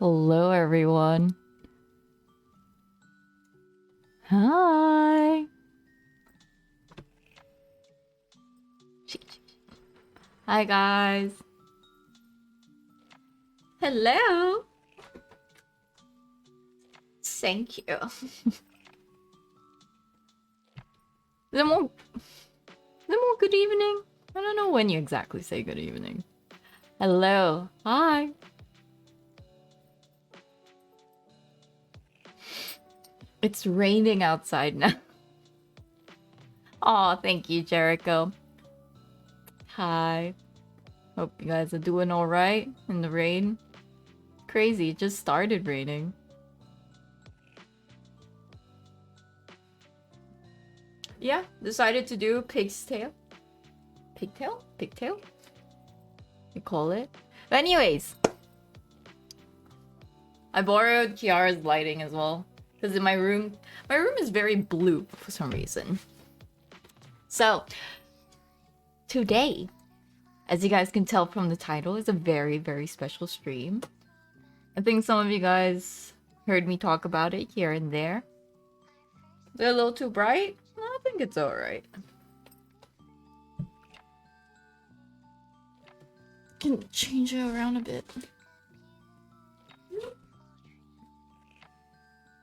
Hello, everyone. Hi. Hi, guys. Hello. Thank you. Is it more good evening? I don't know when you exactly say good evening. Hello. Hi. It's raining outside now. Aw, thank you, Jericho. Hi. Hope you guys are doing alright in the rain. Crazy, it just started raining. Yeah, decided to do pig's tail. Pigtail? Pigtail? You call it? But anyways, I borrowed Kiara's lighting as well. Because in my room is very blue for some reason. So, today, as you guys can tell from the title, is a very, very special stream. I think some of you guys heard me talk about it here and there. Is it a little too bright? I think it's alright. Can change it around a bit.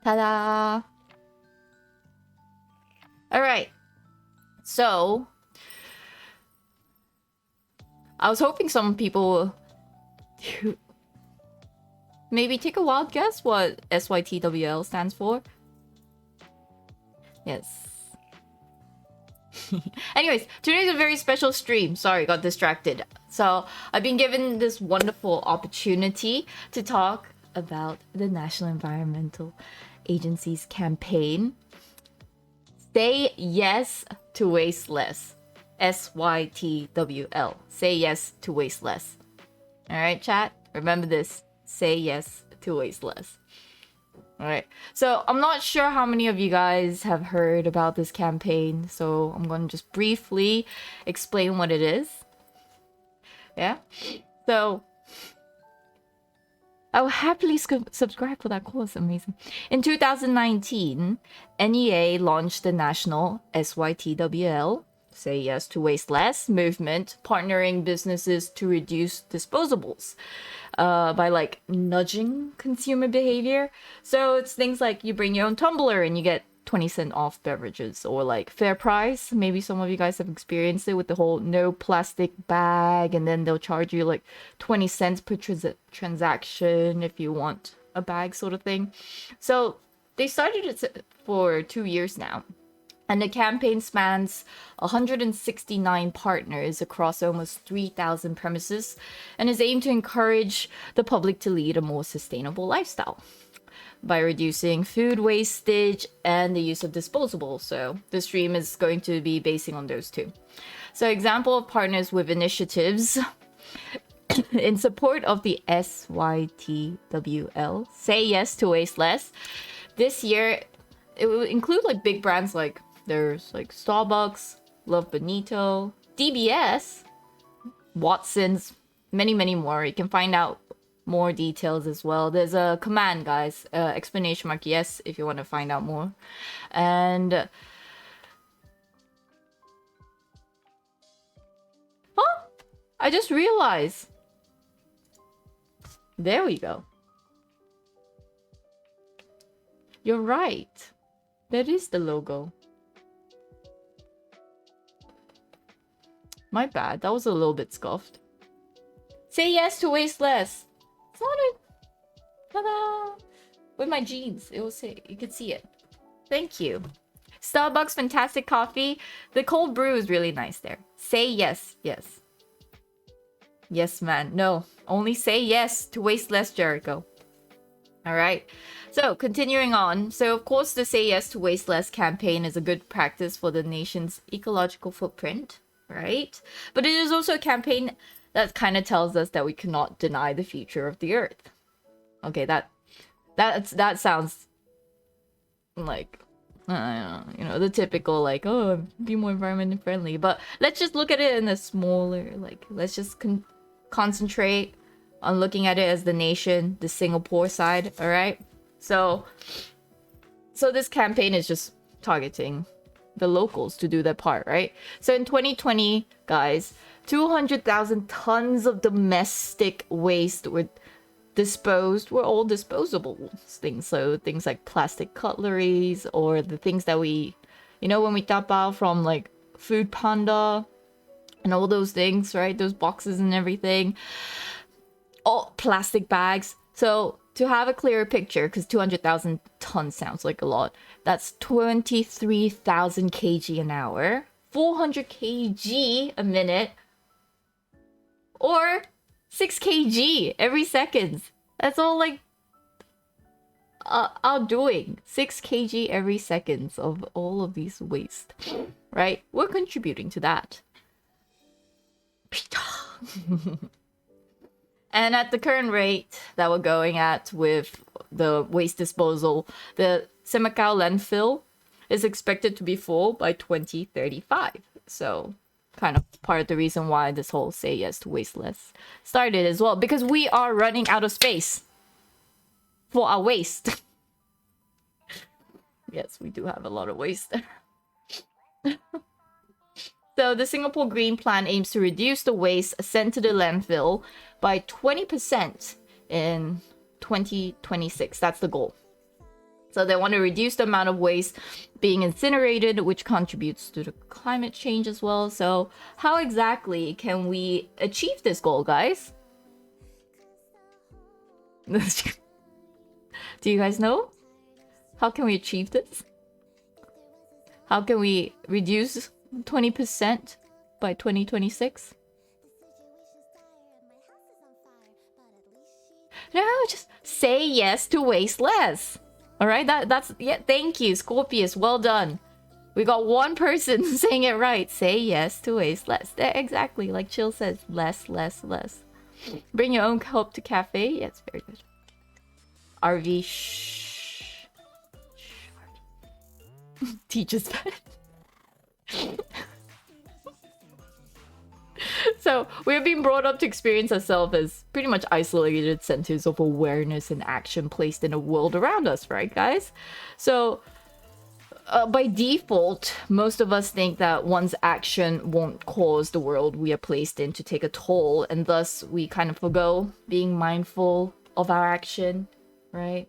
Ta-da! Alright. So, I was hoping some people maybe take a wild guess what SYTWL stands for. Yes. Anyways, today's a very special stream. Sorry, got distracted. So, I've been given this wonderful opportunity to talk about the National Environmental Agency's campaign, Say Yes to Waste Less. SYTWL. Say Yes to Waste Less. Alright, chat? Remember this. Say yes to waste less. Alright. So, I'm not sure how many of you guys have heard about this campaign, so I'm going to just briefly explain what it is. Yeah? So, I will happily subscribe for that course. Amazing. In 2019, NEA launched the national SYTWL, Say Yes to Waste Less movement, partnering businesses to reduce disposables by like nudging consumer behavior. So it's things like you bring your own tumbler and you get 20% off beverages, or like fair price. Maybe some of you guys have experienced it with the whole no plastic bag, and then they'll charge you like 20 cents per transaction if you want a bag, sort of thing. So they started it for 2 years now. And the campaign spans 169 partners across almost 3,000 premises and is aimed to encourage the public to lead a more sustainable lifestyle by reducing food wastage and the use of disposables. So the stream is going to be basing on those two. So example of partners with initiatives in support of the SYTWL, Say Yes to Waste Less. This year, it will include like big brands like there's like Starbucks, Love Bonito, DBS, Watson's, many, many more. You can find out more details as well. There's a command, guys, exclamation mark yes if you want to find out more. And oh, I just realized. There we go. You're right. That is the logo. My bad. That was a little bit scuffed. Say yes to waste less. It's not a... Ta-da! With my jeans, it will say... You could see it. Thank you. Starbucks fantastic coffee. The cold brew is really nice there. Say yes. Yes. Yes, man. No. Only say yes to waste less, Jericho. Alright. So, continuing on. So, of course, the Say Yes to Waste Less campaign is a good practice for the nation's ecological footprint, right? But it is also a campaign that kind of tells us that we cannot deny the future of the Earth. Okay, that sounds like, you know, the typical, like, oh, be more environment friendly. But let's just look at it in a smaller, like, let's just concentrate I'm looking at it as the nation, the Singapore side, all right? So this campaign is just targeting the locals to do their part, right? So in 2020, guys, 200,000 tons of domestic waste were all disposable things. So things like plastic cutleries or the things that we, when we tap out from like Food Panda and all those things, right? Those boxes and everything. All plastic bags. So to have a clearer picture, because 200,000 tons sounds like a lot, that's 23,000 kg an hour, 400 kg a minute, or 6 kg every second. That's all like outdoing 6 kg every second of all of these waste, right? We're contributing to that. And at the current rate that we're going at with the waste disposal, the Semacao landfill is expected to be full by 2035. So kind of part of the reason why this whole Say Yes to Waste Less started as well, because we are running out of space for our waste. Yes, we do have a lot of waste. So the Singapore Green Plan aims to reduce the waste sent to the landfill by 20% in 2026. That's the goal. So they want to reduce the amount of waste being incinerated, which contributes to the climate change as well. So how exactly can we achieve this goal, guys? Do you guys know? How can we achieve this? How can we reduce 20% by 2026? No, just say yes to waste less. All right, that's yeah. Thank you, Scorpius. Well done. We got one person saying it right. Say yes to waste less. Exactly, like Chill says, less, less, less. Bring your own cup to cafe. Yeah, it's very good. RV, shh. Teacher's pet. So we're being brought up to experience ourselves as pretty much isolated centers of awareness and action placed in a world around us, right, guys? So by default, most of us think that one's action won't cause the world we are placed in to take a toll, and thus we kind of forgo being mindful of our action, right?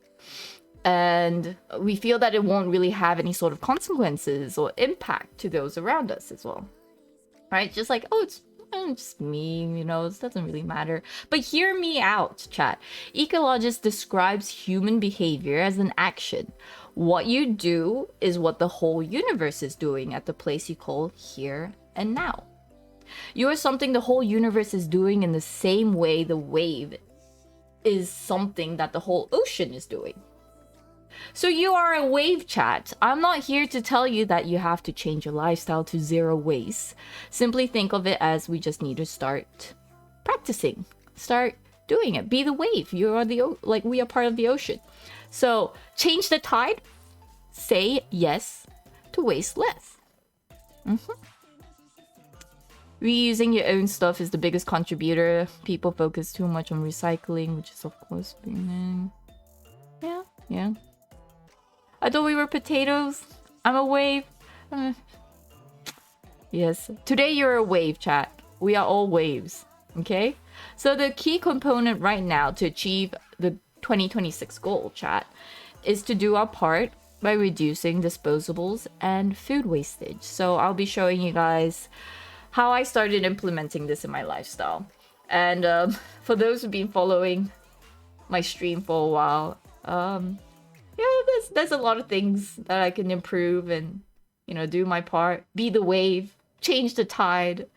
And we feel that it won't really have any sort of consequences or impact to those around us as well, right? Just like, oh, it's just me, it doesn't really matter. But hear me out, chat. Ecologist describes human behavior as an action. What you do is what the whole universe is doing at the place you call here and now. You are something the whole universe is doing in the same way the wave is something that the whole ocean is doing. So you are a wave, chat. I'm not here to tell you that you have to change your lifestyle to zero waste. Simply think of it as we just need to start practicing. Start doing it. Be the wave. We are part of the ocean. So change the tide. Say yes to waste less. Reusing your own stuff is the biggest contributor. People focus too much on recycling, which is of course yeah. I thought we were potatoes. I'm a wave. Yes. Today you're a wave, chat. We are all waves. Okay? So the key component right now to achieve the 2026 goal, chat, is to do our part by reducing disposables and food wastage. So I'll be showing you guys how I started implementing this in my lifestyle. And for those who've been following my stream for a while, there's a lot of things that I can improve and, do my part, be the wave, change the tide.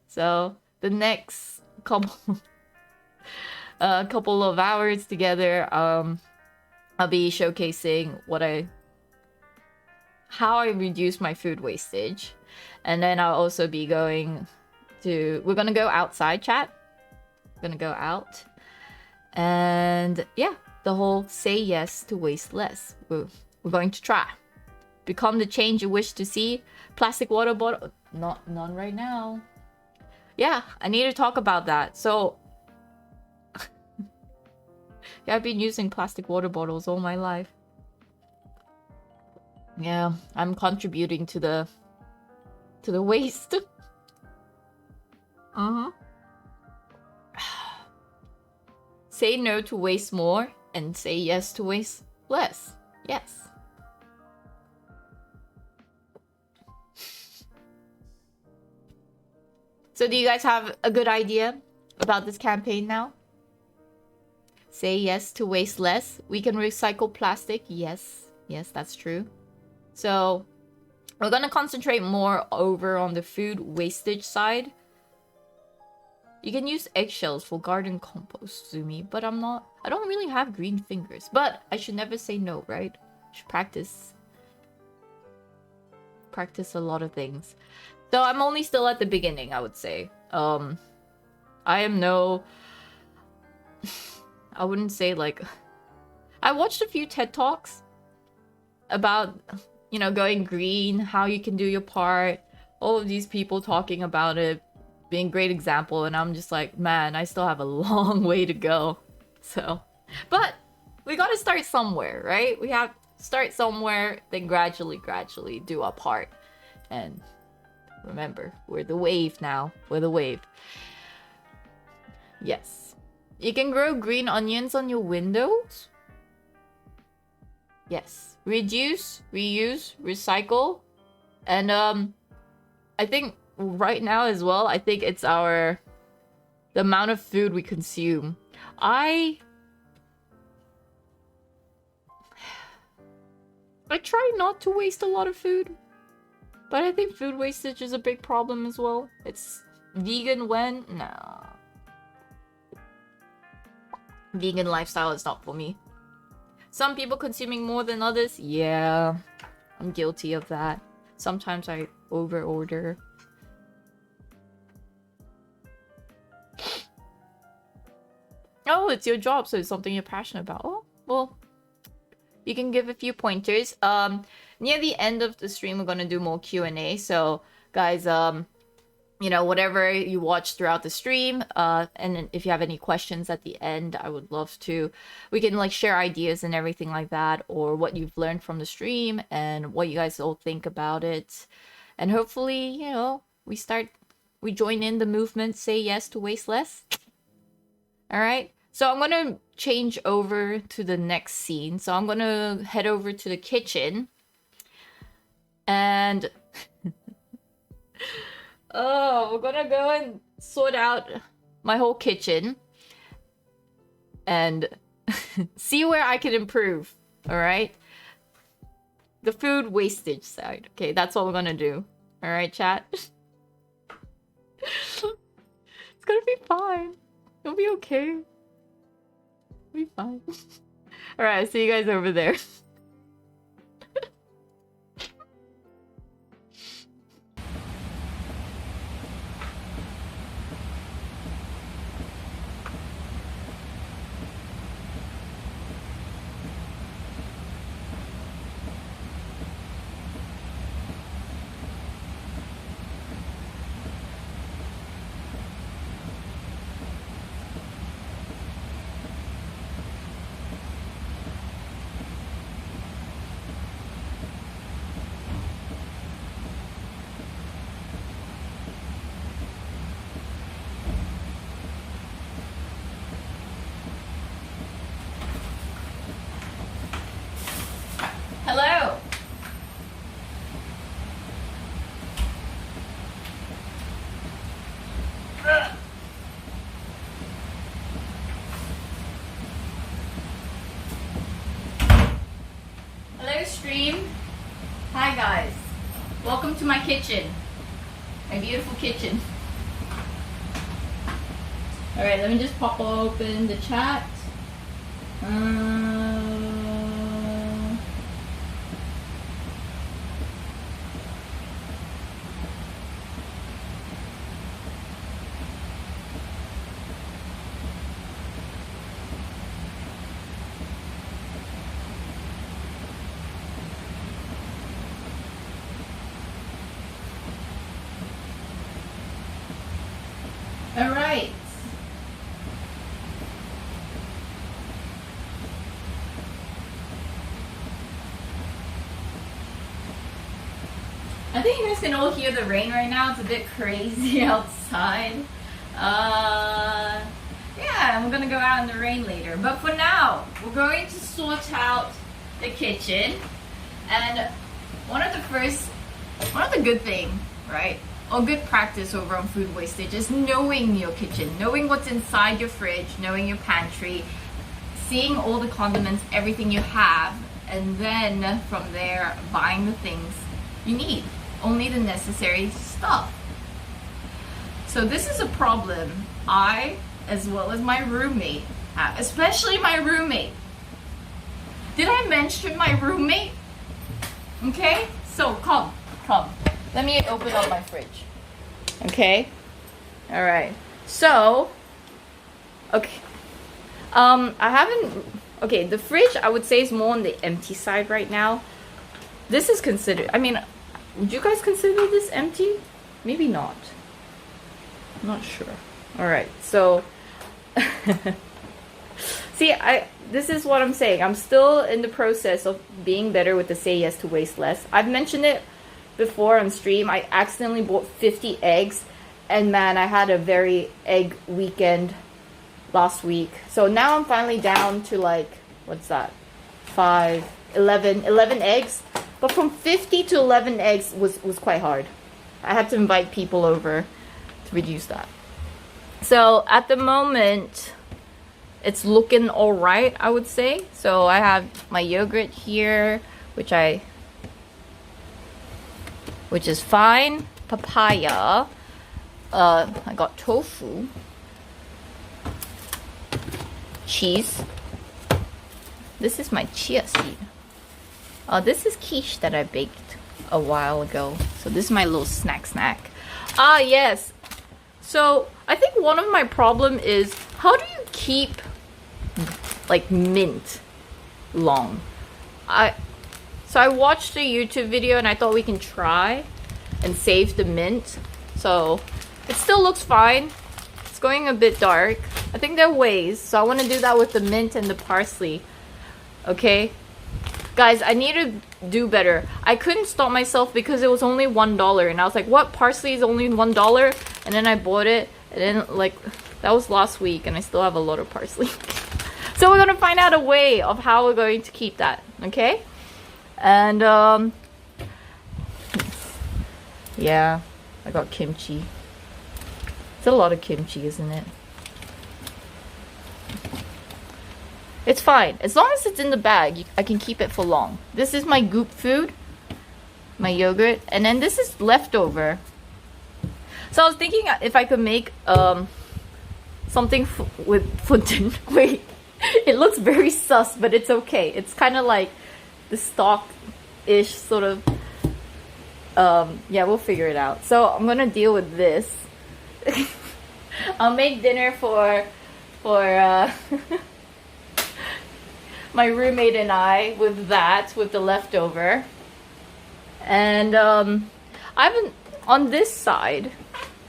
So the next couple of hours together, I'll be showcasing how I reduce my food wastage. And then I'll also be we're gonna go outside, chat. We're gonna go out. And yeah, the whole say yes to waste less. We're going to try. Become the change you wish to see. Plastic water bottle, none right now. Yeah, I need to talk about that. So Yeah, I've been using plastic water bottles all my life. Yeah, I'm contributing to the waste. Say no to waste more and say yes to waste less. Yes. So do you guys have a good idea about this campaign now? Say yes to waste less. We can recycle plastic. Yes. Yes, that's true. So we're gonna concentrate more over on the food wastage side. You can use eggshells for garden compost, Zumi, but I don't really have green fingers. But I should never say no, right? I should practice a lot of things. So I'm only still at the beginning, I would say. I am no... I wouldn't say like... I watched a few TED Talks about, you know, going green, how you can do your part. All of these people talking about it, being a great example, and I'm just like, man, I still have a long way to go. So, but we gotta start somewhere, right? We have to start somewhere, then gradually do our part. And remember, we're the wave now. We're the wave. Yes. You can grow green onions on your windows. Yes. Reduce, reuse, recycle. And I think right now as well, I think it's the amount of food we consume. I try not to waste a lot of food, but I think food wastage is a big problem as well. It's vegan when? No. Vegan lifestyle is not for me. Some people consuming more than others? Yeah, I'm guilty of that. Sometimes I over-order. Oh, it's your job, so it's something you're passionate about. Oh, well, you can give a few pointers. Near the end of the stream, we're gonna do more Q&A. So, guys, you know, whatever you watch throughout the stream, and if you have any questions at the end, I would love to. We can like share ideas and everything like that, or what you've learned from the stream and what you guys all think about it. And hopefully, you know, we join in the movement, say yes to waste less. All right. So I'm going to change over to the next scene. So I'm going to head over to the kitchen. And oh, we're going to go and sort out my whole kitchen and see where I can improve. All right. The food wastage side. Okay, that's what we're going to do. All right, chat. It's going to be fine. It'll be okay. It'll be fine. Alright, I'll see you guys over there. Hello. Hello, stream. Hi, guys. Welcome to my kitchen. My beautiful kitchen. Alright, let me just pop open the chat. Alright. I think you guys can all hear the rain right now. It's a bit crazy outside. Yeah, I'm gonna go out in the rain later. But for now, we're going to sort out the kitchen. And one of the good thing, right? Or good practice over on food wastage is knowing your kitchen, knowing what's inside your fridge, knowing your pantry, seeing all the condiments, everything you have, and then from there, buying the things you need. Only the necessary stuff. So this is a problem I, as well as my roommate, have, especially my roommate. Did I mention my roommate? Okay, so come. Let me open up my fridge. Okay, all right. So, okay. Okay, the fridge I would say is more on the empty side right now. This is considered, I mean, would you guys consider this empty? Maybe not. I'm not sure. All right, so, see, this is what I'm saying. I'm still in the process of being better with the say yes to waste less. I've mentioned it before on stream. I accidentally bought 50 eggs, and man, I had a very egg weekend last week. So now I'm finally down to like, what's that? 11 eggs. But from 50 to 11 eggs was quite hard. I had to invite people over to reduce that. So at the moment, it's looking all right, I would say. So I have my yogurt here, which is fine. Papaya. I got tofu. Cheese. This is my chia seed. This is quiche that I baked a while ago. So this is my little snack. Ah, yes. So I think one of my problem is, how do you keep like mint long? So I watched a YouTube video and I thought we can try and save the mint. So it still looks fine. It's going a bit dark. I think there are ways. So I want to do that with the mint and the parsley. Okay? Guys, I need to do better. I couldn't stop myself because it was only $1. And I was like, what? Parsley is only $1? And then I bought it. And then, like, that was last week. And I still have a lot of parsley. So we're going to find out a way of how we're going to keep that. Okay? And, yeah. I got kimchi. It's a lot of kimchi, isn't it? It's fine. As long as it's in the bag, I can keep it for long. This is my goop food. My yogurt. And then this is leftover. So I was thinking if I could make something with funtun. Wait. It looks very sus, but it's okay. It's kind of like the stock-ish sort of... yeah, we'll figure it out. So I'm going to deal with this. I'll make dinner for my roommate and I with the leftover. And I've been on this side,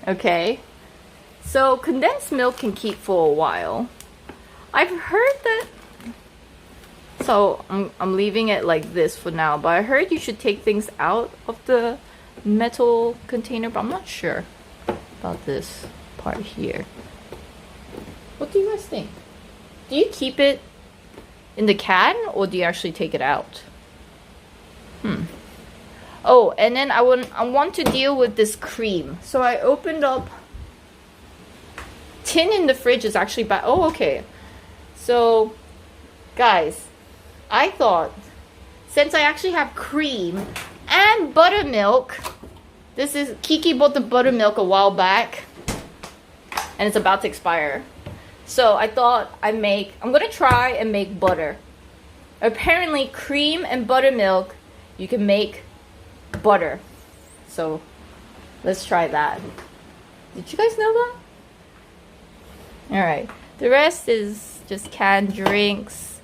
okay? So condensed milk can keep for a while. I've heard that, so I'm leaving it like this for now, but I heard you should take things out of the metal container, but I'm not sure about this part here. What do you guys think? Do you keep it in the can, or do you actually take it out? Oh, and then I want to deal with this cream. So I opened up. Tin in the fridge is actually bad. Oh, okay. So, guys, I thought, since I actually have cream and buttermilk, this is, Kiki bought the buttermilk a while back, and it's about to expire. So I thought I'm gonna try and make butter. Apparently, cream and buttermilk, you can make butter. So let's try that. Did you guys know that? Alright. The rest is just canned drinks.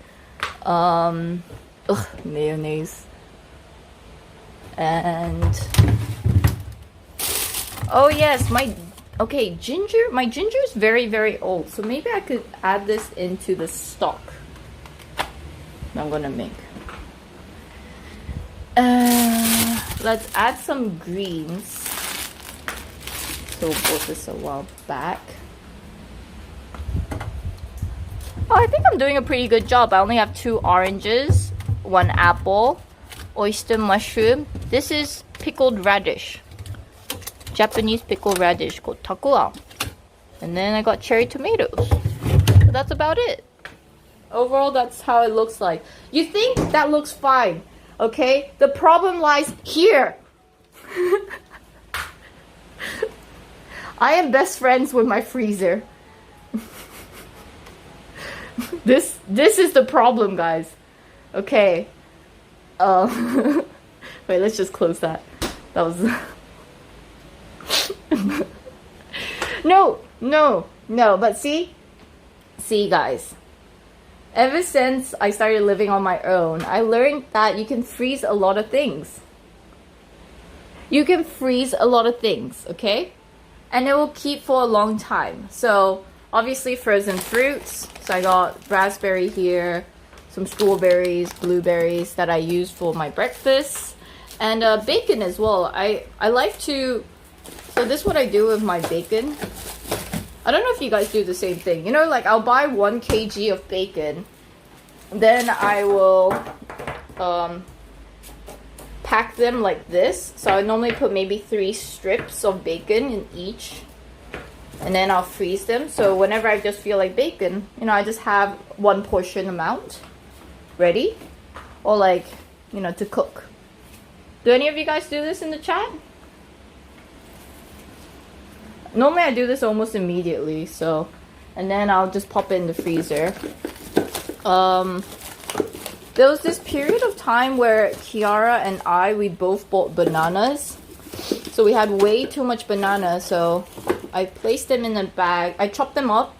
Mayonnaise. And oh yes, my ginger is very, very old, so maybe I could add this into the stock I'm gonna make. let's add some greens. So bought this a while back. Oh, I think I'm doing a pretty good job. I only have 2 oranges, 1 apple, oyster mushroom. This is pickled radish. Japanese pickled radish called takuan. And then I got cherry tomatoes. So that's about it. Overall, that's how it looks like. You think that looks fine, okay? The problem lies here. I am best friends with my freezer. This is the problem, guys. Okay. Wait, let's just close that. That was No, but see, guys. Ever since I started living on my own, I learned that you can freeze a lot of things. You can freeze a lot of things, okay? And it will keep for a long time. So obviously frozen fruits. So I got raspberry here, some strawberries, blueberries that I use for my breakfast, and bacon as well. I like to, so this is what I do with my bacon. I don't know if you guys do the same thing. You know, like I'll buy 1 kg of bacon, then I will pack them like this. So I normally put maybe 3 strips of bacon in each, and then I'll freeze them. So whenever I just feel like bacon, you know, I just have 1 portion amount ready, or like, you know, to cook. Do any of you guys do this in the chat? Normally I do this almost immediately, so, and then I'll just pop it in the freezer. There was this period of time where Kiara and we both bought bananas. So we had way too much banana, so I placed them in a bag. I chopped them up,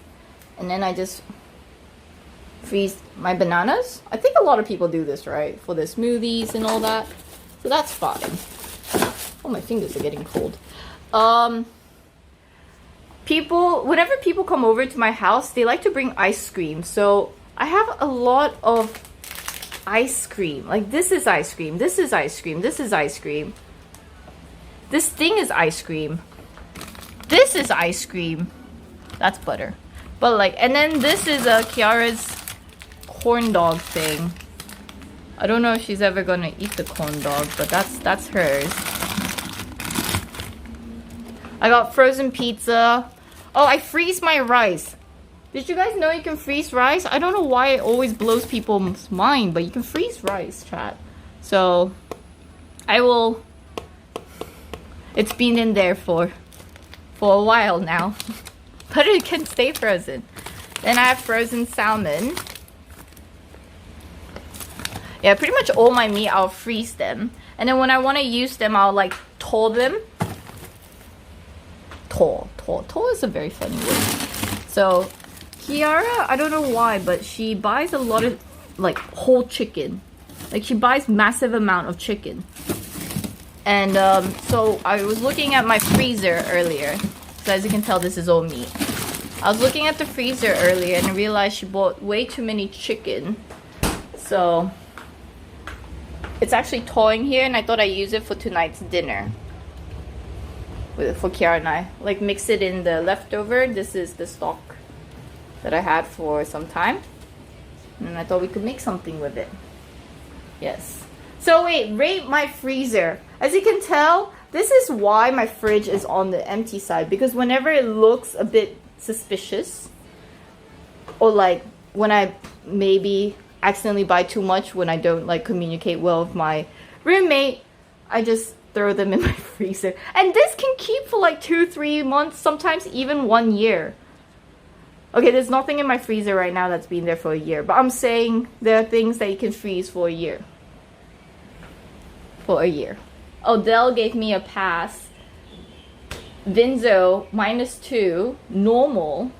and then I just freeze my bananas. I think a lot of people do this, right? For the smoothies and all that. So that's fine. Oh, my fingers are getting cold. Whenever people come over to my house, they like to bring ice cream. So I have a lot of ice cream. Like this is ice cream. This is ice cream. This is ice cream. This thing is ice cream. This is ice cream. That's butter. But like, and then this is Kiara's corn dog thing. I don't know if she's ever gonna eat the corn dog, but that's hers. I got frozen pizza. Oh, I freeze my rice. Did you guys know you can freeze rice? I don't know why it always blows people's mind, but you can freeze rice, chat. So I will. It's been in there for a while now, but it can stay frozen. Then I have frozen salmon. Yeah, pretty much all my meat, I'll freeze them. And then when I want to use them, I'll like thaw them. Thaw is a very funny word. So Kiara, I don't know why, but she buys a lot of like whole chicken. Like she buys massive amount of chicken. And so I was looking at my freezer earlier. So as you can tell, this is all meat. I was looking at the freezer earlier and I realized she bought way too many chicken. So it's actually thawing here, and I thought I'd use it for tonight's dinner. For Kiara and I. Like mix it in the leftover. This is the stock that I had for some time. And I thought we could make something with it. Yes. So wait, rate my freezer. As you can tell, this is why my fridge is on the empty side. Because whenever it looks a bit suspicious, or like when I maybe accidentally buy too much when I don't like communicate well with my roommate, I just throw them in my freezer. And this can keep for like 2-3 months, sometimes even 1 year. Okay, there's nothing in my freezer right now that's been there for a year, but I'm saying there are things that you can freeze for a year. For a year. Odell gave me a pass. Vinzo, -2. Normal.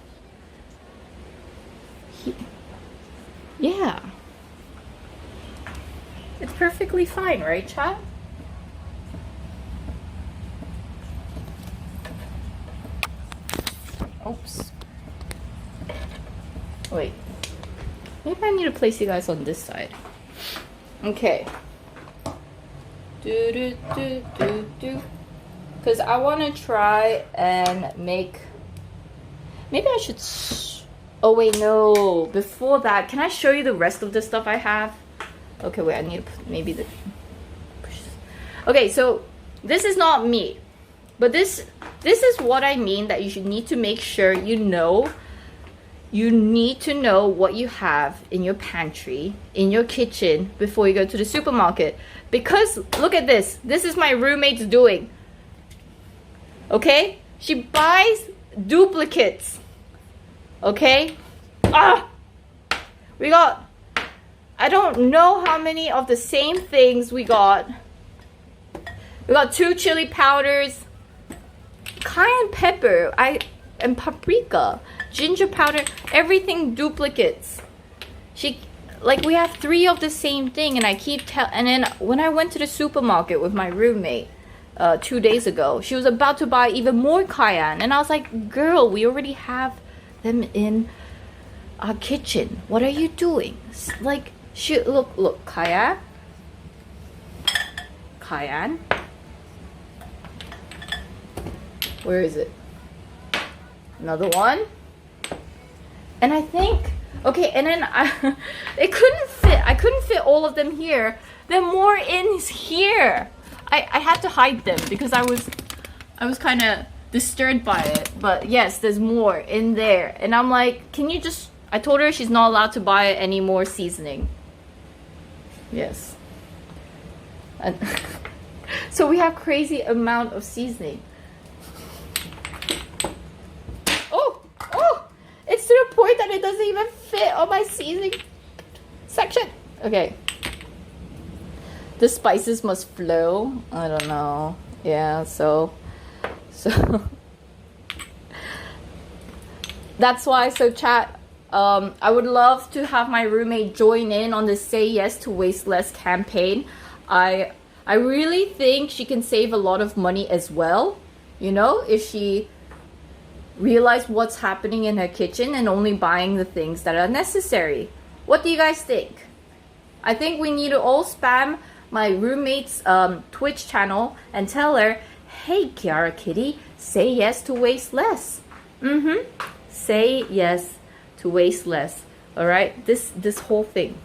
Yeah. It's perfectly fine, right, chat? Oops. Wait. Maybe I need to place you guys on this side. Okay. Because I want to try and make... Maybe I should... Oh, wait, no. Before that, can I show you the rest of the stuff I have? Okay, wait, I need to put maybe the... Okay, so this is not me. But this is what I mean, that you should need to make sure you know. You need to know what you have in your pantry, in your kitchen, before you go to the supermarket. Because, look at this. This is my roommate's doing. Okay? She buys duplicates. Okay? We got... I don't know how many of the same things we got. We got 2 chili powders, cayenne pepper, and paprika, ginger powder, everything duplicates. We have 3 of the same thing, and I keep and then when I went to the supermarket with my roommate 2 days ago, she was about to buy even more cayenne, and I was like, girl, we already have them in our kitchen. What are you doing? Like, look, cayenne. Where is it? Another one. And I think, okay, and then it couldn't fit. I couldn't fit all of them here. There are more in here. I had to hide them because I was kind of disturbed by it. But yes, there's more in there. And I'm like, can you just... I told her she's not allowed to buy any more seasoning. Yes. And so we have crazy amount of seasoning. It's to the point that it doesn't even fit on my seasoning section. Okay. The spices must flow. I don't know. Yeah, so that's why. So chat, I would love to have my roommate join in on the Say Yes to Waste Less campaign. I really think she can save a lot of money as well. You know, if she realize what's happening in her kitchen and only buying the things that are necessary. What do you guys think? I think we need to all spam my roommate's Twitch channel and tell her, hey Kiara Kitty, say yes to waste less. Say yes to waste less. Alright? This whole thing.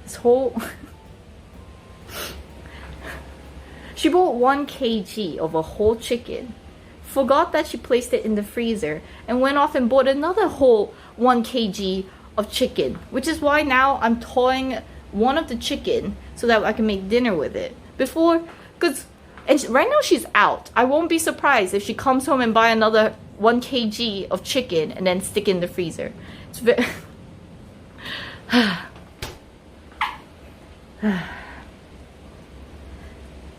This whole... She bought 1 kg of a whole chicken. Forgot that she placed it in the freezer and went off and bought another whole 1 kg of chicken, which is why now I'm thawing one of the chicken so that I can make dinner with it. Before, right now she's out. I won't be surprised if she comes home and buy another 1 kg of chicken and then stick it in the freezer. It's very...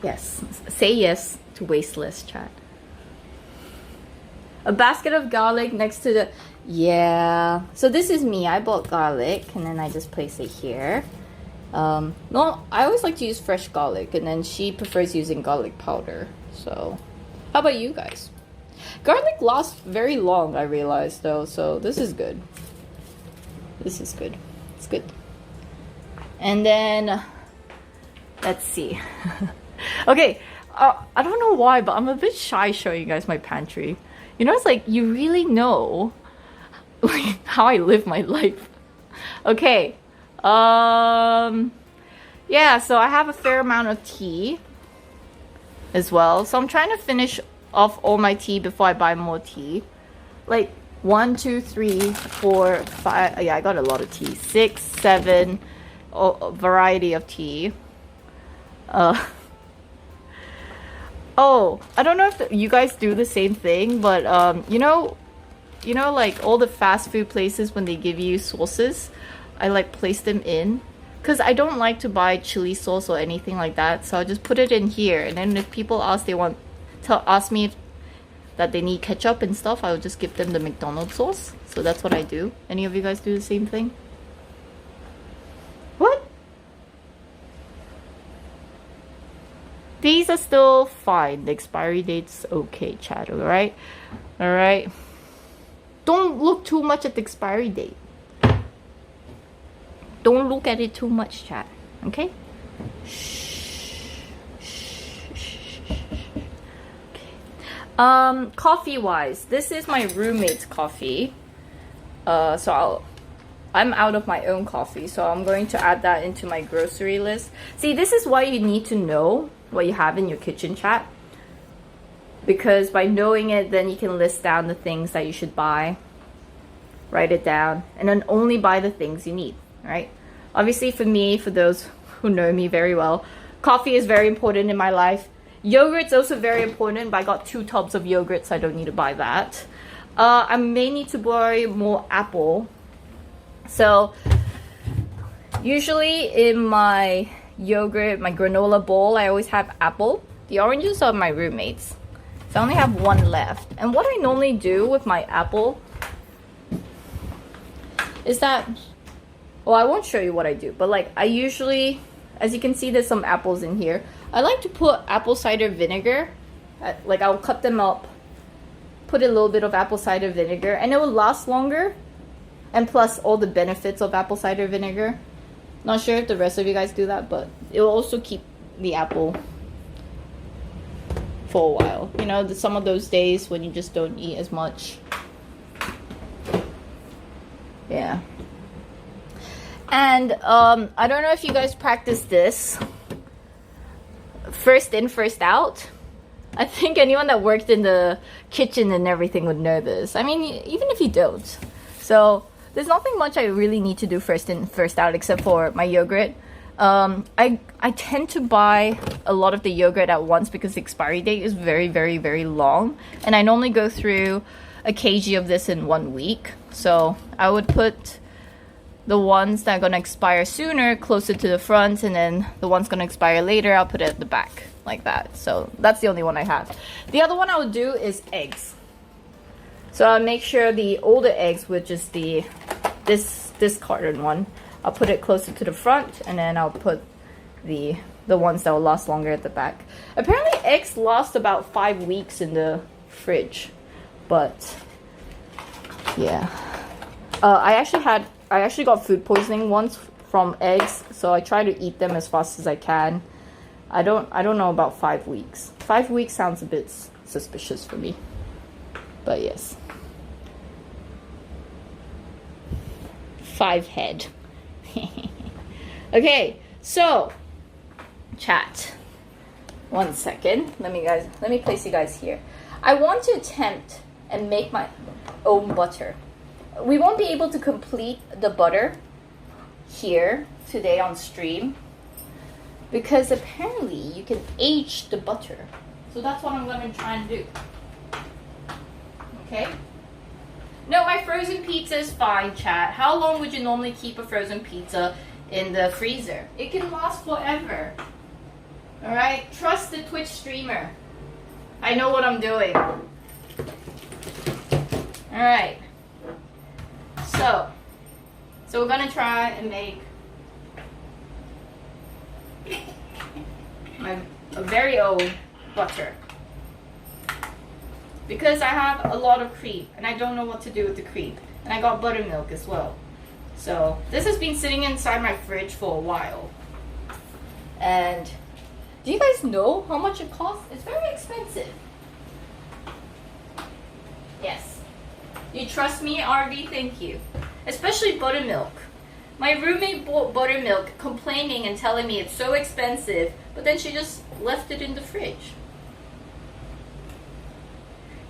Yes, say yes to waste less, chat. A basket of garlic next to the... Yeah. So this is me. I bought garlic and then I just place it here. No, I always like to use fresh garlic, and then she prefers using garlic powder. So, how about you guys? Garlic lasts very long, I realized, though. So this is good. This is good. It's good. And then, let's see. Okay. I don't know why, but I'm a bit shy showing you guys my pantry. You know, it's like, you really know like, how I live my life. Okay. Yeah, so I have a fair amount of tea as well. So I'm trying to finish off all my tea before I buy more tea. Like 1, 2, 3, 4, 5. Yeah, I got a lot of tea. 6, 7, a variety of tea. Oh, I don't know if you guys do the same thing, but you know, like all the fast food places when they give you sauces, I like place them in, because I don't like to buy chili sauce or anything like that. So I just put it in here, and then if people ask ask me that they need ketchup and stuff, I will just give them the McDonald's sauce. So that's what I do. Any of you guys do the same thing? What? These are still fine. The expiry date's okay, chat. Alright? Alright. Don't look too much at the expiry date. Don't look at it too much, chat. Okay? Shh. Shh. Coffee wise, this is my roommate's coffee. I'm out of my own coffee, so I'm going to add that into my grocery list. See, this is why you need to know what you have in your kitchen, chat. Because by knowing it, then you can list down the things that you should buy. Write it down, and then only buy the things you need, right? Obviously for me, for those who know me very well, coffee is very important in my life. Yogurt's also very important, but I got 2 tubs of yogurt, so I don't need to buy that. I may need to buy more apple. So usually in my yogurt, my granola bowl, I always have apple. The oranges are my roommates. So I only have 1 left. And what I normally do with my apple is that, well, I won't show you what I do, but like I usually, as you can see, there's some apples in here. I like to put apple cider vinegar, like I'll cut them up, put a little bit of apple cider vinegar, and it will last longer. And plus all the benefits of apple cider vinegar. Not sure if the rest of you guys do that, but it will also keep the apple for a while. You know, some of those days when you just don't eat as much. Yeah. And I don't know if you guys practice this. First in, first out. I think anyone that worked in the kitchen and everything would know this. I mean, even if you don't. So there's nothing much I really need to do first in, first out except for my yogurt. I tend to buy a lot of the yogurt at once because the expiry date is very, very, very long. And I normally go through a kg of this in 1 week. So I would put the ones that are going to expire sooner closer to the front, and then the ones going to expire later, I'll put it at the back like that. So that's the only one I have. The other one I would do is eggs. So I'll make sure the older eggs, which is this carton one, I'll put it closer to the front, and then I'll put the ones that will last longer at the back. Apparently eggs last about 5 weeks in the fridge, but yeah. I actually got food poisoning once from eggs, so I try to eat them as fast as I can. I don't know about 5 weeks. 5 weeks sounds a bit suspicious for me, but yes. 5 head. Okay, so chat. 1 second. Let me place you guys here. I want to attempt and make my own butter. We won't be able to complete the butter here today on stream because apparently you can age the butter. So that's what I'm going to try and do. Okay? No, my frozen pizza is fine, chat. How long would you normally keep a frozen pizza in the freezer? It can last forever. Alright? Trust the Twitch streamer. I know what I'm doing. Alright. So we're going to try and make my very own butter. Because I have a lot of cream and I don't know what to do with the cream. And I got buttermilk as well. So this has been sitting inside my fridge for a while. And do you guys know how much it costs? It's very expensive. Yes. You trust me, RV? Thank you. Especially buttermilk. My roommate bought buttermilk complaining and telling me it's so expensive, but then she just left it in the fridge.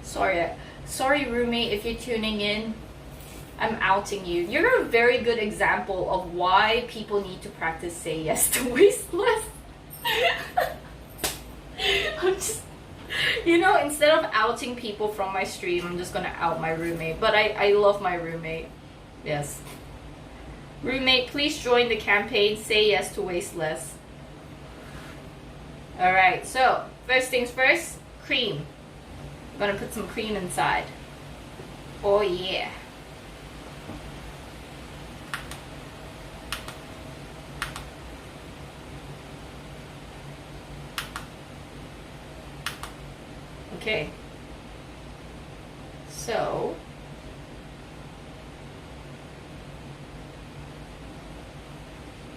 Sorry roommate, if you're tuning in, I'm outing you. You're a very good example of why people need to practice say yes to waste less. I'm just, you know, instead of outing people from my stream, I'm just gonna out my roommate. But I love my roommate. Yes. Roommate, please join the campaign, say yes to waste less. Alright, so first things first, cream. I'm gonna put some cream inside. Oh yeah. Okay. So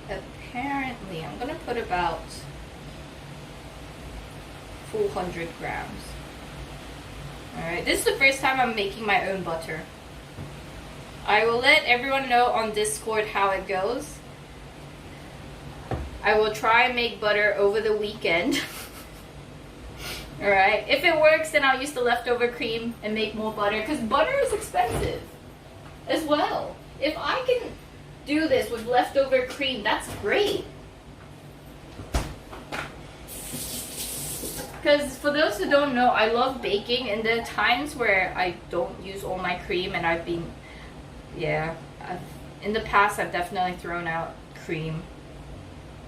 apparently I'm gonna put about 400 grams. Alright, this is the first time I'm making my own butter. I will let everyone know on Discord how it goes. I will try and make butter over the weekend. Alright, if it works, then I'll use the leftover cream and make more butter, because butter is expensive as well. If I can do this with leftover cream, that's great. Because for those who don't know, I love baking, and there are times where I don't use all my cream, and I've been, in the past I've definitely thrown out cream.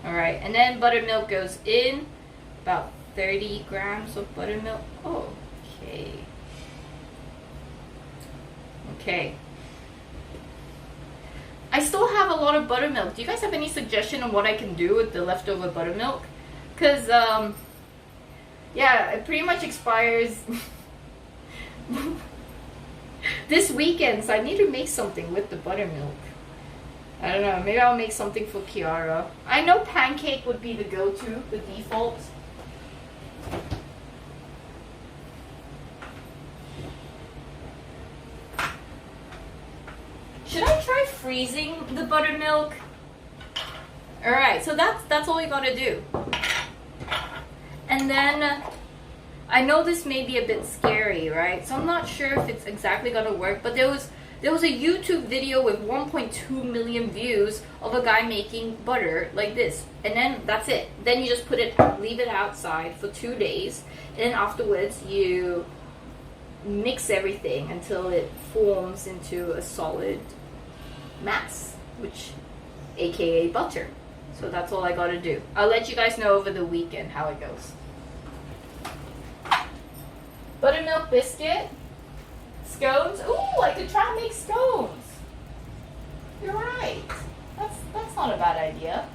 Alright, and then buttermilk goes in, about 30 grams of buttermilk. Oh, okay. Okay. I still have a lot of buttermilk. Do you guys have any suggestion on what I can do with the leftover buttermilk? Because, yeah, it pretty much expires this weekend, so I need to make something with the buttermilk. I don't know, maybe I'll make something for Kiara. I know pancake would be the go-to, the default. Should I try freezing the buttermilk? Alright, so that's all you gotta do. And then, I know this may be a bit scary, right? So I'm not sure if it's exactly gonna work, but there was a YouTube video with 1.2 million views of a guy making butter like this. And then that's it. Then you just leave it outside for 2 days. And then afterwards you mix everything until it forms into a solid mass, aka butter. So that's all I gotta do. I'll let you guys know over the weekend how it goes. Buttermilk biscuit. Scones. Ooh, I could try and make scones. You're right. That's not a bad idea.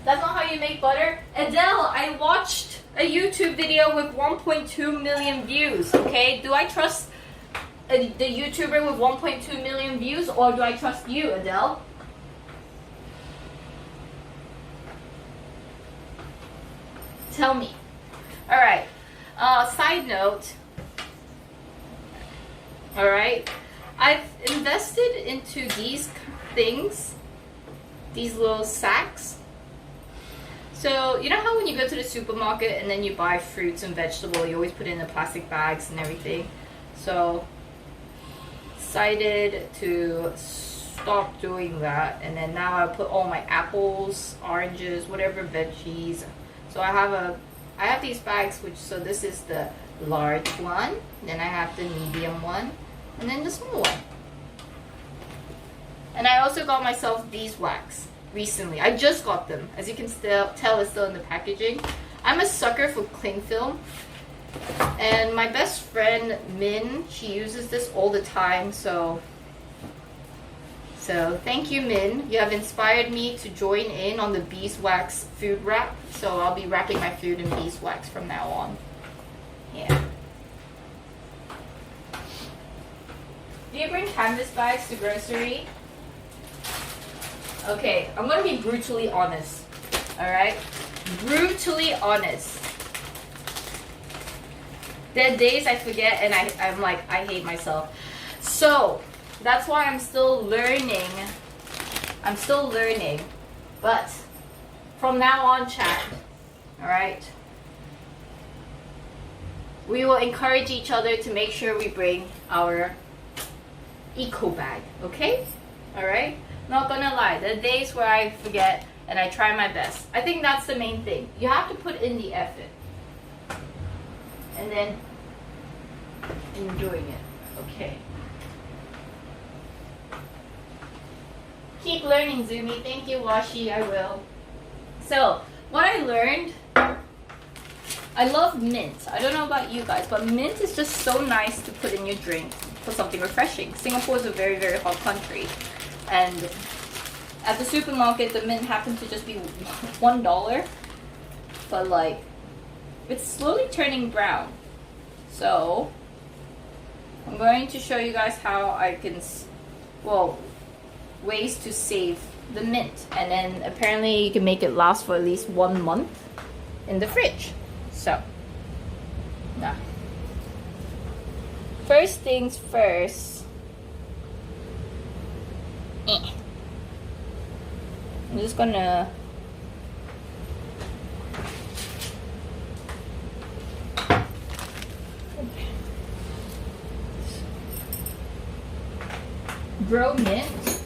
That's not how you make butter? Adele, I watched a YouTube video with 1.2 million views, okay? Do I trust the YouTuber with 1.2 million views, or do I trust you, Adele? Tell me. Alright. Side note. Alright. I've invested into these things. These little sacks. So, you know how when you go to the supermarket and then you buy fruits and vegetables, you always put it in the plastic bags and everything. So, decided to stop doing that. And then now I put all my apples, oranges, whatever veggies. So I have these bags, so this is the large one, then I have the medium one, and then the small one. And I also got myself beeswax recently. I just got them. As you can tell, it's still in the packaging. I'm a sucker for cling film. And my best friend, Min, she uses this all the time, so thank you, Min. You have inspired me to join in on the beeswax food wrap. So I'll be wrapping my food in beeswax from now on. Yeah. Do you bring canvas bags to grocery? Okay, I'm gonna be brutally honest. Alright? Brutally honest. There are days I forget and I'm like, I hate myself. So, that's why I'm still learning. But, from now on, chat. Alright? We will encourage each other to make sure we bring our eco bag. Okay? Alright? Not gonna lie. There are days where I forget and I try my best. I think that's the main thing. You have to put in the effort. And then enjoying it. Okay. Keep learning, Zumi. Thank you, Washi. I will. So, what I learned, I love mint. I don't know about you guys, but mint is just so nice to put in your drink for something refreshing. Singapore is a very, very hot country. And at the supermarket, the mint happened to just be $1. But like, it's slowly turning brown. So, I'm going to show you guys how I can, ways to save the mint. And then apparently you can make it last for at least 1 month in the fridge. So, yeah. first things first. I'm just gonna grow mint.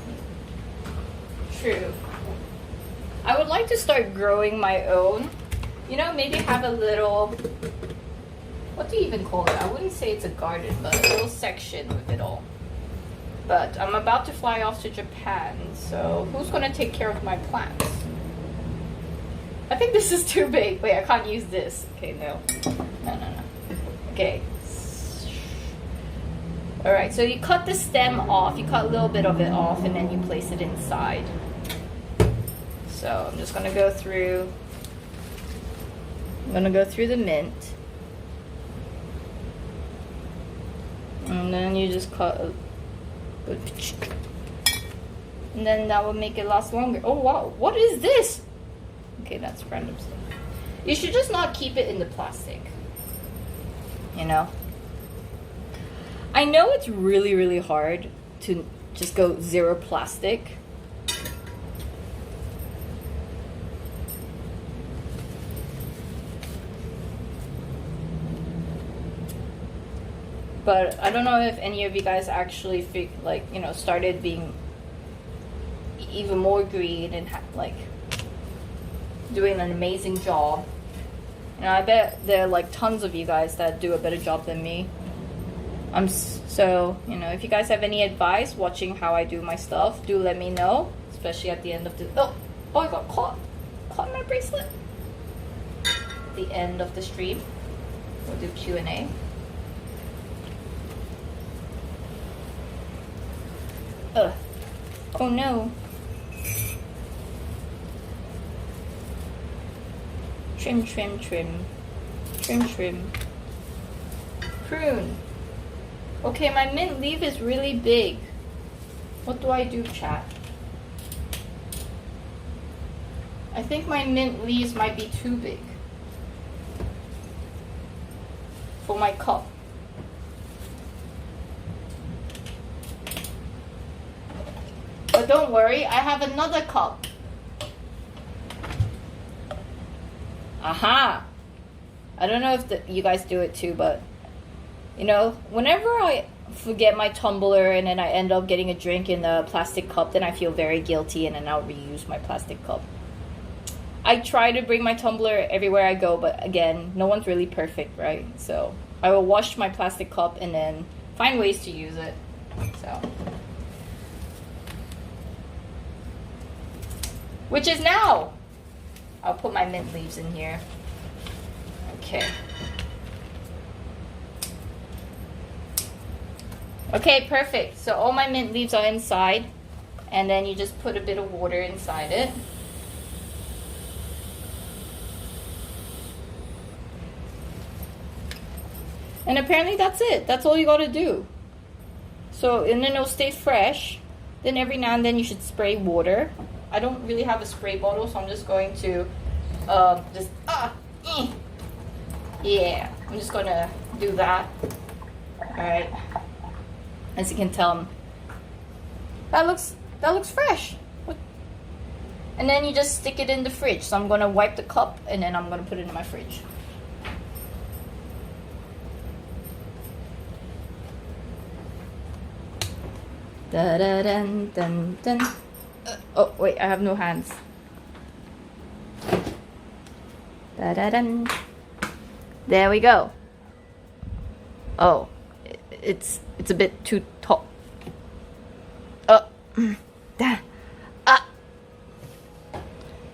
True. I would like to start growing my own. You know, maybe have a little, what do you even call it? I wouldn't say it's a garden, but a little section with it all. But I'm about to fly off to Japan, so who's gonna take care of my plants? I think this is too big. Wait, I can't use this. Okay, no. No. Okay. Alright, so you cut the stem off, you cut a little bit of it off, and then you place it inside. So I'm just gonna go through, the mint. And then you just cut and then that will make it last longer. Oh wow, what is this? Okay, that's random stuff. You should just not keep it in the plastic. You know? I know it's really, really hard to just go zero plastic. But I don't know if any of you guys actually started being even more green and doing an amazing job. And I bet there are like tons of you guys that do a better job than me. So, you know, if you guys have any advice watching how I do my stuff, do let me know, especially at the end of the I got caught in my bracelet. The end of the stream, we'll do Q&A. Oh no. Trim. Prune. Okay, my mint leaf is really big. What do I do, chat? I think my mint leaves might be too big for my cup. But don't worry, I have another cup. Aha! I don't know if you guys do it too, but you know, whenever I forget my tumbler and then I end up getting a drink in a plastic cup, then I feel very guilty and then I'll reuse my plastic cup. I try to bring my tumbler everywhere I go, but again, no one's really perfect, right? So I will wash my plastic cup and then find ways to use it. So. Which is now. I'll put my mint leaves in here. Okay. Okay, perfect. So all my mint leaves are inside. And then you just put a bit of water inside it. And apparently that's it. That's all you gotta do. So, and then it'll stay fresh. Then every now and then you should spray water. I don't really have a spray bottle, so I'm just going to yeah, I'm just gonna do that. Alright. As you can tell, that looks fresh. And then you just stick it in the fridge. So I'm gonna wipe the cup and then I'm gonna put it in my fridge. Da da dun dun dun. Oh wait, I have no hands. Da da dun. There we go. Oh, it's a bit too tall.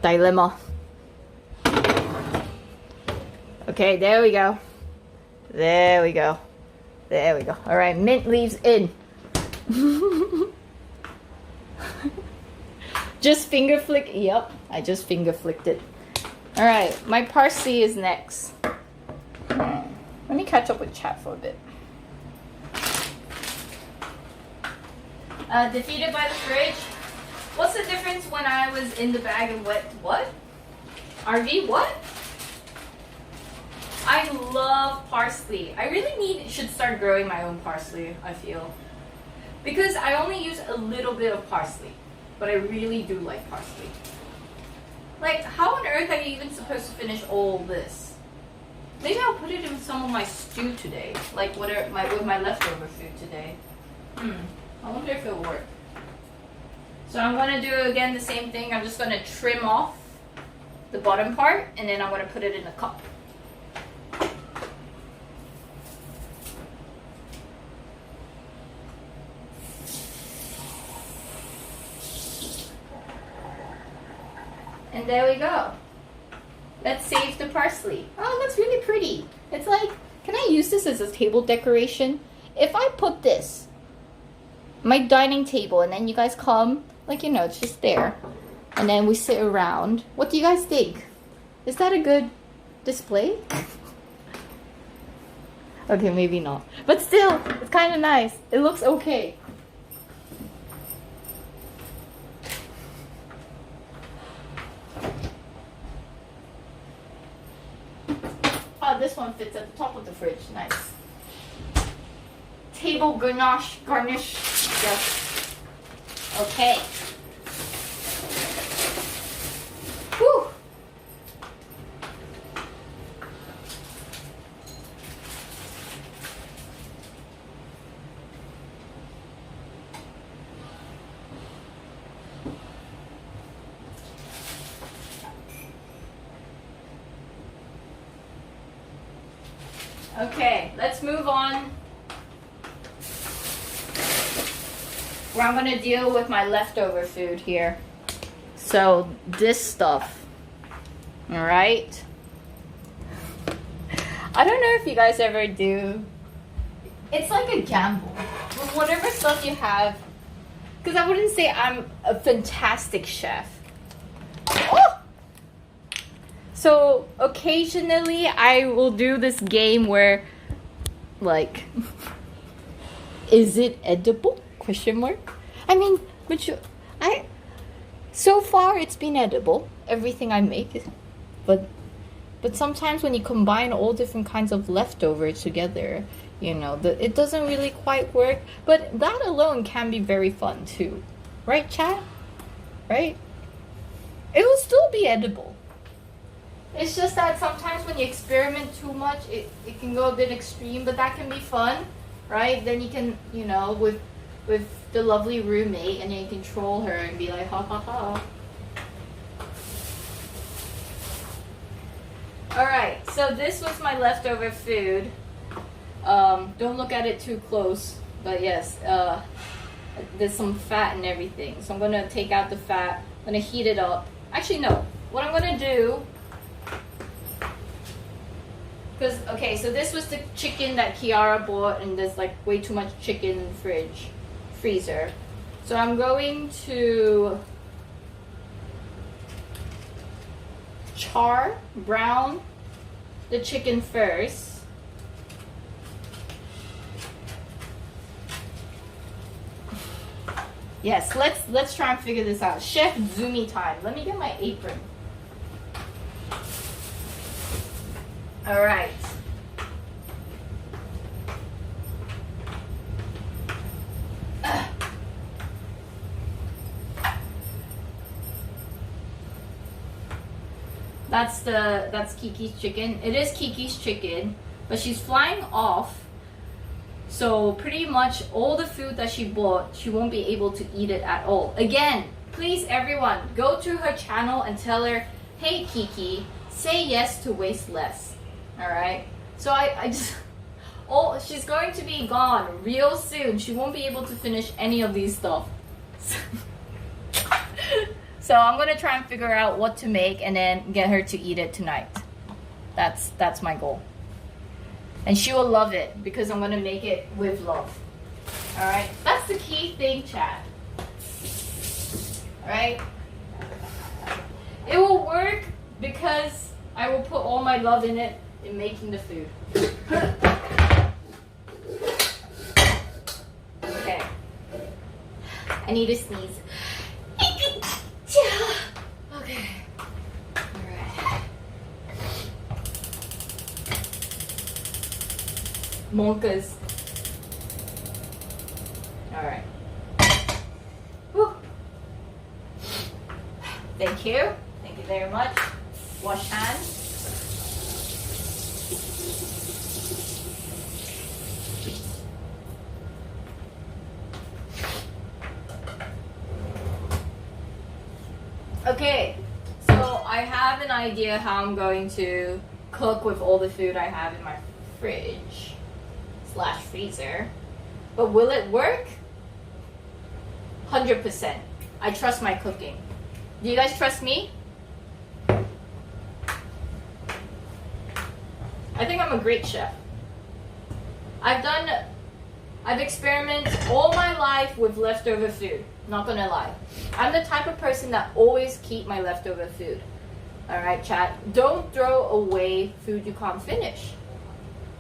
Dilemma. Okay, there we go. There we go. There we go. All right, mint leaves in. Just finger flick. Yep, I just finger flicked it. All right, my parsley is next. Let me catch up with chat for a bit. Defeated by the fridge. What's the difference when I was in the bag and what? RV, what? I love parsley. I really should start growing my own parsley, I feel. Because I only use a little bit of parsley. But I really do like parsley. Like, how on earth are you even supposed to finish all this? Maybe I'll put it in some of my stew today. Like with my leftover food today. I wonder if it'll work. So I'm going to do again the same thing. I'm just going to trim off the bottom part. And then I'm going to put it in a cup. And there we go. Let's save the parsley. Oh, it looks really pretty. It's like, can I use this as a table decoration? If I put this, my dining table, and then you guys come, like, you know, it's just there. And then we sit around. What do you guys think? Is that a good display? Okay, maybe not. But still, it's kind of nice. It looks okay. This one fits at the top of the fridge. Nice. Table garnish. Yes. Okay. Whew. Okay, let's move on. Where I'm gonna deal with my leftover food here. So this stuff, all right? I don't know if you guys ever do. It's like a gamble with whatever stuff you have. Because I wouldn't say I'm a fantastic chef. Oh! So occasionally I will do this game where, like, is it edible? Question mark. I mean, so far it's been edible. Everything I make, but sometimes when you combine all different kinds of leftovers together, you know, it doesn't really quite work. But that alone can be very fun too, right, chat? Right? It will still be edible. It's just that sometimes when you experiment too much, it can go a bit extreme, but that can be fun, right? Then you can, you know, with the lovely roommate, and then you can troll her and be like, ha ha ha. Alright, so this was my leftover food. Don't look at it too close, but yes, there's some fat and everything. So I'm going to take out the fat, I'm going to heat it up. Actually, no. What I'm going to do, because, okay, so this was the chicken that Kiara bought, and there's like way too much chicken in the freezer. So I'm going to brown the chicken first. Yes, let's try and figure this out. Chef Zoomy time. Let me get my apron. All right. That's Kiki's chicken. It is Kiki's chicken, but she's flying off. So pretty much all the food that she bought, she won't be able to eat it at all. Again, please everyone, go to her channel and tell her, hey Kiki, say yes to waste less. Alright? So I just, she's going to be gone real soon. She won't be able to finish any of these stuff. So I'm going to try and figure out what to make and then get her to eat it tonight. That's my goal. And she will love it because I'm going to make it with love. Alright? That's the key thing, chat. Alright? It will work because I will put all my love in it in making the food. Okay. I need to sneeze. Okay. Alright. Monkas. Alright. Whew. Thank you. Thank you very much. Wash hands. Okay, so I have an idea how I'm going to cook with all the food I have in my fridge / freezer. But will it work? 100%. I trust my cooking. Do you guys trust me? I think I'm a great chef. I've experimented all my life with leftover food. Not gonna lie. I'm the type of person that always keep my leftover food. Alright, chat. Don't throw away food you can't finish.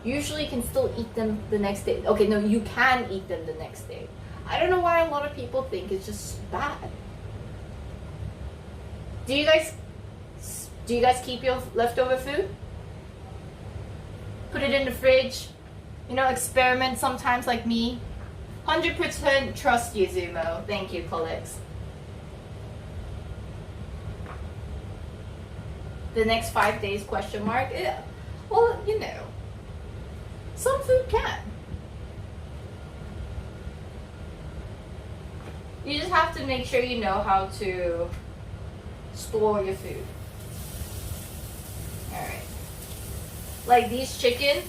Usually you can still eat them the next day. Okay, no, you can eat them the next day. I don't know why a lot of people think it's just bad. Do you guys keep your leftover food? Put it in the fridge. You know, experiment sometimes like me. 100% trust you, Zumo. Thank you, Colleagues. The next 5 days, question mark? Yeah. Well, you know, some food can. You just have to make sure you know how to store your food. Alright. Like these chicken.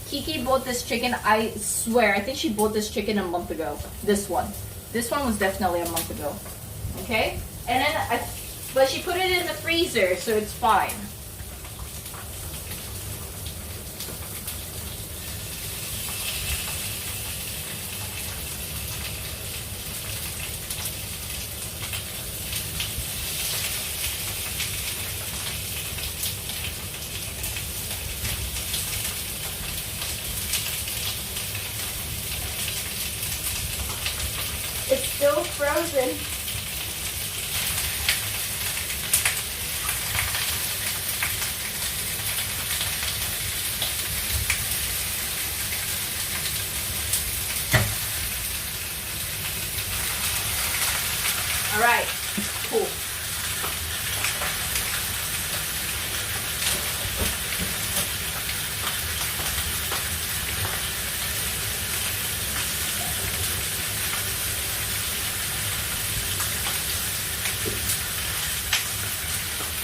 Kiki bought this chicken, I swear, I think she bought this chicken a month ago. This one. This one was definitely a month ago. Okay? And then, but she put it in the freezer, so it's fine. It's still frozen. All right, cool.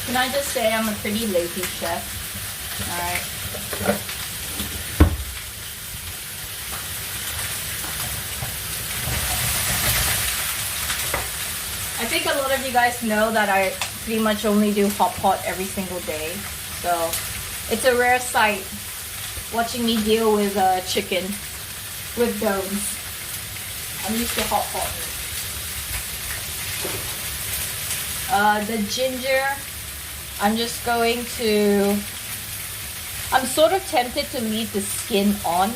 Can I just say I'm a pretty lazy chef? Alright. I think a lot of you guys know that I pretty much only do hot pot every single day. So it's a rare sight watching me deal with chicken with bones. I'm used to hot pot. The ginger, I'm just going to, I'm sort of tempted to leave the skin on.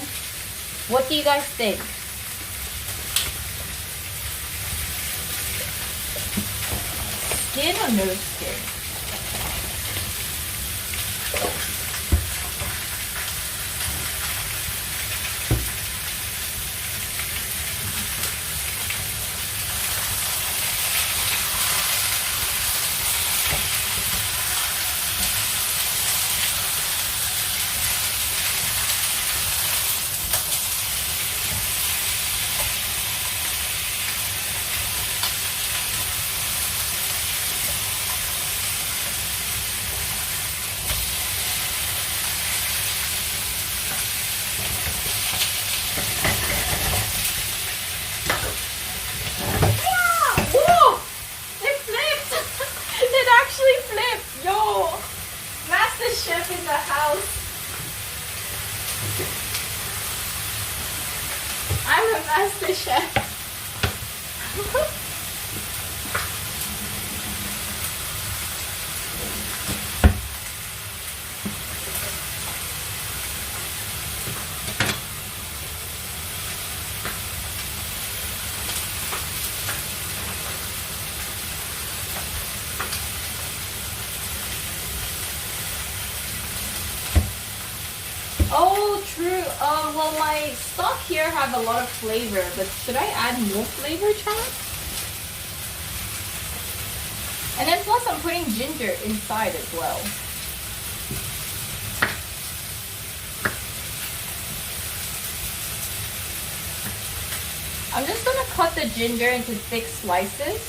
What do you guys think? Skin or no skin? In the house. I'm a master chef. Oh, true. Well, my stock here have a lot of flavor, but should I add more flavor, chat? And then plus I'm putting ginger inside as well. I'm just gonna cut the ginger into thick slices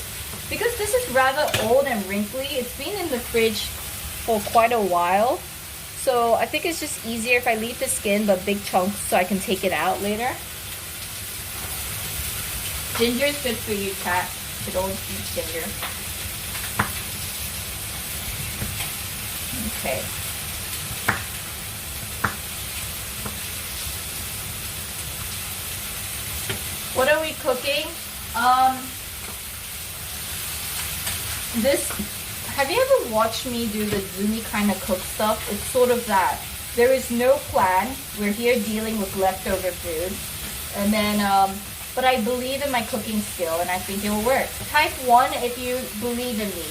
because this is rather old and wrinkly. It's been in the fridge for quite a while. So I think it's just easier if I leave the skin but big chunks so I can take it out later. Ginger is good for you, cat. You don't eat ginger. Okay. What are we cooking? Have you ever watched me do the Zuni kind of cook stuff? It's sort of that. There is no plan. We're here dealing with leftover food. And then, but I believe in my cooking skill and I think it will work. Type 1 if you believe in me.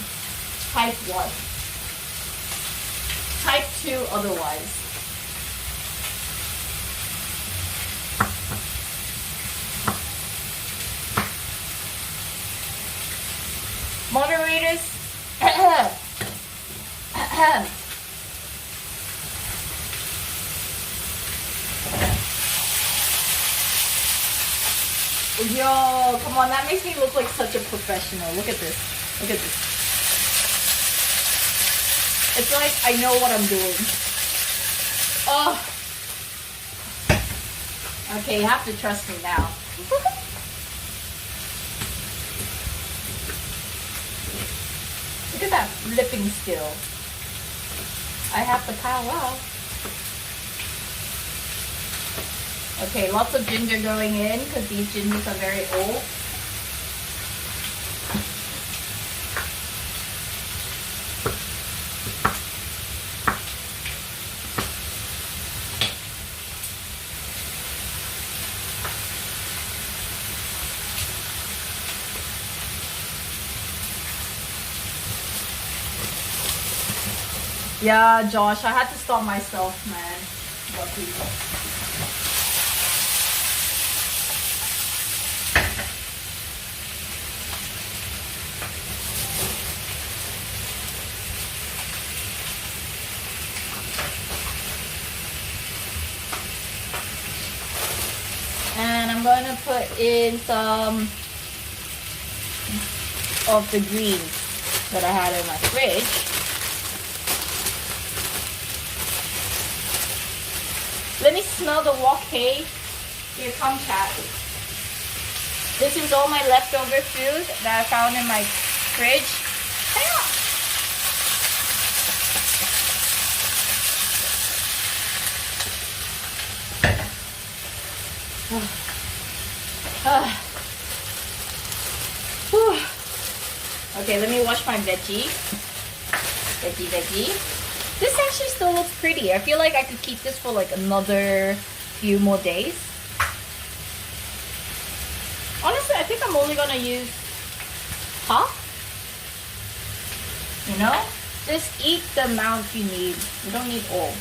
Type 1. Type 2 otherwise. Moderators, yo, come on, that makes me look like such a professional. Look at this. Look at this. It's like I know what I'm doing. Oh. Okay, you have to trust me now. Look at that flipping skill. I have the power. Okay, lots of ginger going in because these gingers are very old. Yeah, Josh, I had to stop myself, man. And I'm going to put in some of the greens that I had in my fridge. Let me smell the wok, hey. Here, come chat. This is all my leftover food that I found in my fridge. Okay, let me wash my veggie. Veggie. This actually still looks pretty. I feel like I could keep this for like another few more days. Honestly, I think I'm only gonna use half. You know? Just eat the amount you need. You don't need all.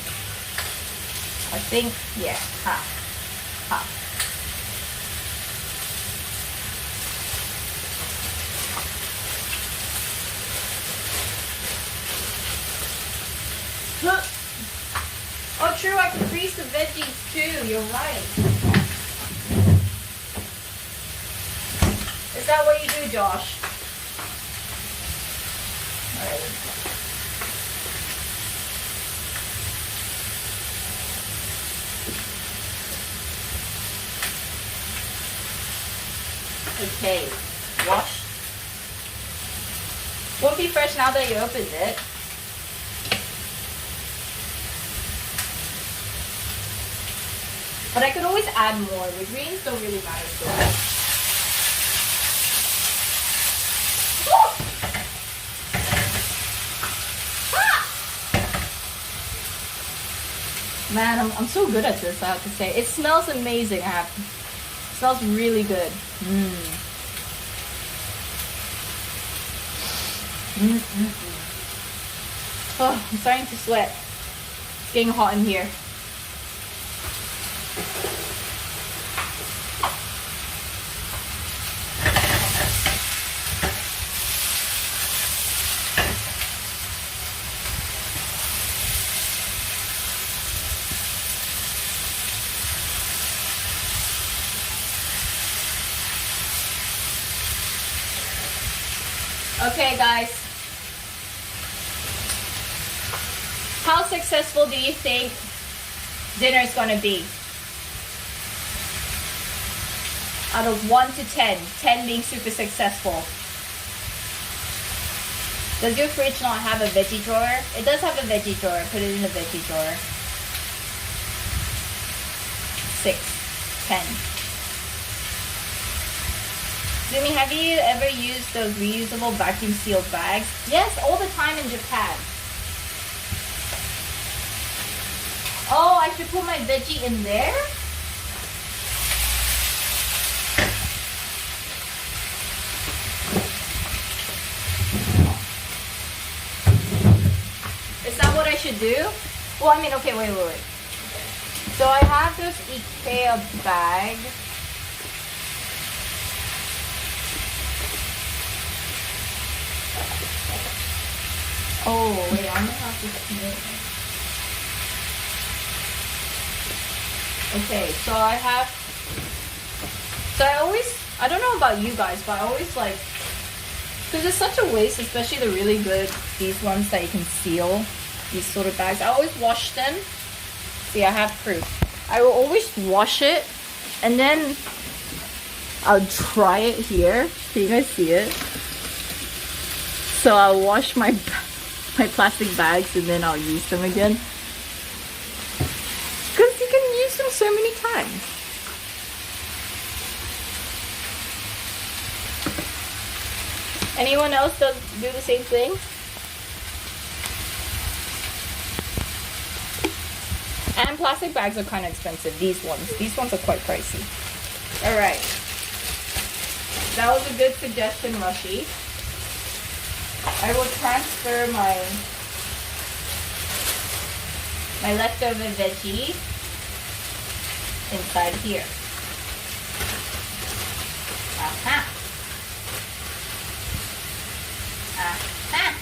I think, yeah, half. Half. Oh, true, I can freeze the veggies too. You're right. Is that what you do, Josh? Alright. Okay, wash. Won't be fresh now that you opened it. But I could always add more. The greens don't really matter so much. Man, I'm so good at this, I have to say. It smells amazing. It smells really good. Oh, I'm starting to sweat. It's getting hot in here. Okay, guys. How successful do you think dinner is gonna be? Out of 1 to 10, 10 being super successful. Does your fridge not have a veggie drawer? It does have a veggie drawer. Put it in the veggie drawer. 6, 10. Zumi, have you ever used those reusable vacuum sealed bags? Yes, all the time in Japan. Oh, I should put my veggie in there? Is that what I should do? Well, I mean, okay, wait. So I have this IKEA bag. Oh, wait, I'm gonna have to smooth. Okay, so I don't know about you guys, but I always like, because it's such a waste, especially the really good, these ones that you can seal, these sort of bags. I always wash them. See, I have proof. I will always wash it, and then I'll dry it here. Can you guys see it? So I'll wash my plastic bags, and then I'll use them again. Because you can use them so many times. Anyone else do the same thing? And plastic bags are kind of expensive. These ones are quite pricey. All right. That was a good suggestion, Rushy. I will transfer my leftover veggie inside here. Aha. Aha.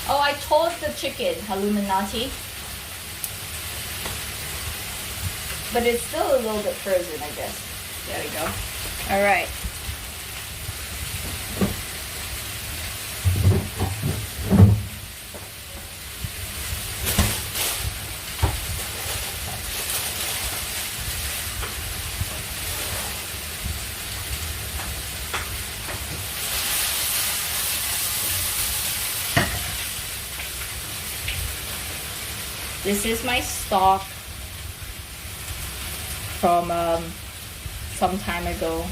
Oh, I told the chicken, Illuminati. But it's still a little bit frozen, I guess. There we go. All right. This is my stock from some time ago.